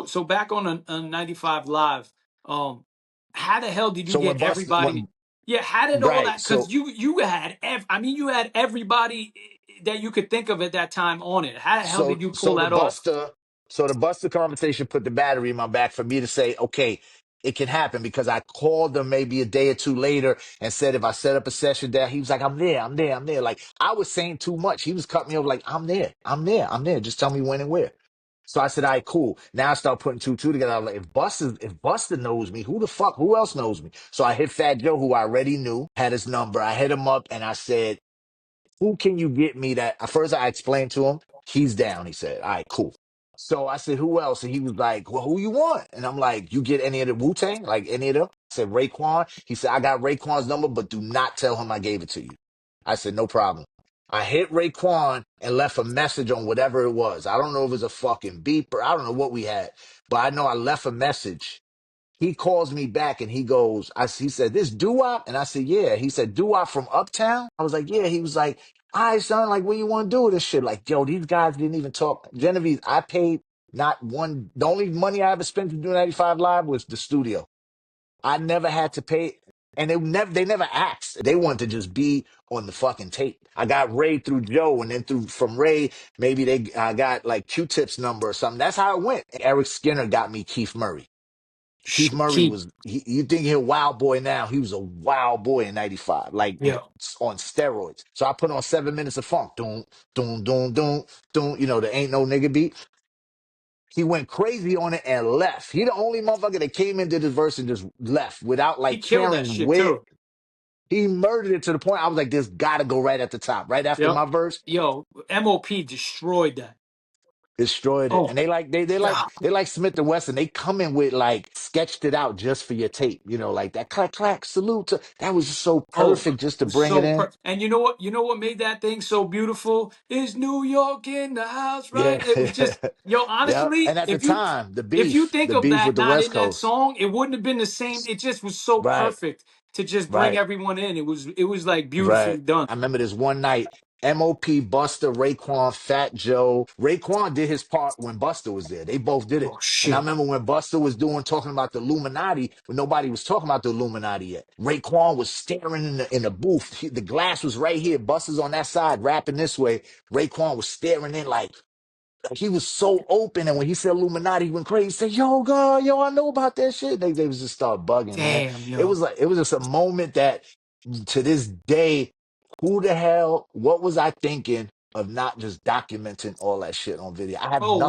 So back on 95 Live, um, how the hell did you So get when Bust everybody? when Yeah, how did all right, that? Because so you had I mean, you had everybody that you could think of at that time on it. How the hell so did you pull so the that off? Buster so the Buster conversation put the battery in my back for me to say, okay, it can happen because I called him maybe a day or two later and said if I set up a session there, he was like, I'm there, I'm there, I'm there. Like I was saying too much. He was cutting me off like, I'm there, I'm there, I'm there. Just tell me when and where. So I said, all right, cool. Now I start putting two together. I'm like, if Buster knows me, who else knows me? So I hit Fat Joe, who I already knew, had his number. I hit him up and I said, who can you get me that? At first, I explained to him, he's down. He said, all right, cool. So I said, who else? And he was like, well, who you want? And I'm like, you get any of the Wu Tang? Like any of them? I said, Raekwon. He said, I got Raekwon's number, but do not tell him I gave it to you. I said, no problem. I hit Raekwon and left a message on whatever it was. I don't know if it was a fucking beeper. I don't know what we had, but I know I left a message. He calls me back and he goes, he said, this Doo Wop? And I said, yeah. He said, Doo Wop from Uptown? I was like, yeah. He was like, all right, son, like, what you want to do with this shit? Like, yo, these guys didn't even talk. Genevieve, I paid not one, the only money I ever spent to do 95 Live was the studio. I never had to pay, and they never asked. They wanted to just be on the fucking tape. I got Ray through Joe, and then from Ray, maybe I got like Q-Tip's number or something. That's how it went. Eric Skinner got me Keith Murray. Keith Murray Keep was you think he's a wild boy now? He was a wild boy in '95, like yeah. on steroids. So I put on 7 minutes of funk, doom, doom, doom, doom, doom. You know, the ain't no nigga beat. He went crazy on it and left. He the only motherfucker that came into this verse and just left without He like killed that caring shit where too. he murdered it to the point I was like, this gotta go right at the top, right after Yep. my verse. Yo, MOP destroyed that. Destroyed it. Oh, And God. they like Smith and Wesson. They come in with like sketched it out just for your tape. You know, like that clack clack salute. That was just so Oh, perfect just it to was bring it so in. and you know what? You know what made that thing so beautiful? Is New York in the house, Yeah. right? It was just, yo, Yeah. honestly, And at the time, if you think the of beef that with the not West in that Coast. song, it wouldn't have been the same. It just was so Right. perfect to just bring Right. everyone in. It was like beautifully Right. done. I remember this one night, MOP, Buster, Raekwon, Fat Joe. Raekwon did his part when Buster was there. They both did it. Oh And I shit. remember when Buster was talking about the Illuminati, when nobody was talking about the Illuminati yet. Raekwon was staring in the booth. The glass was right here. Buster's on that side, rapping this way. Raekwon was staring in like he was so open. And when he said Illuminati, he went crazy. He said, yo, God, yo, I know about that shit. They was just start bugging, man. Damn, It yo. was like, it was just a moment that to this day, who the hell, what was I thinking of not just documenting all that shit on video? I have Oh, nothing.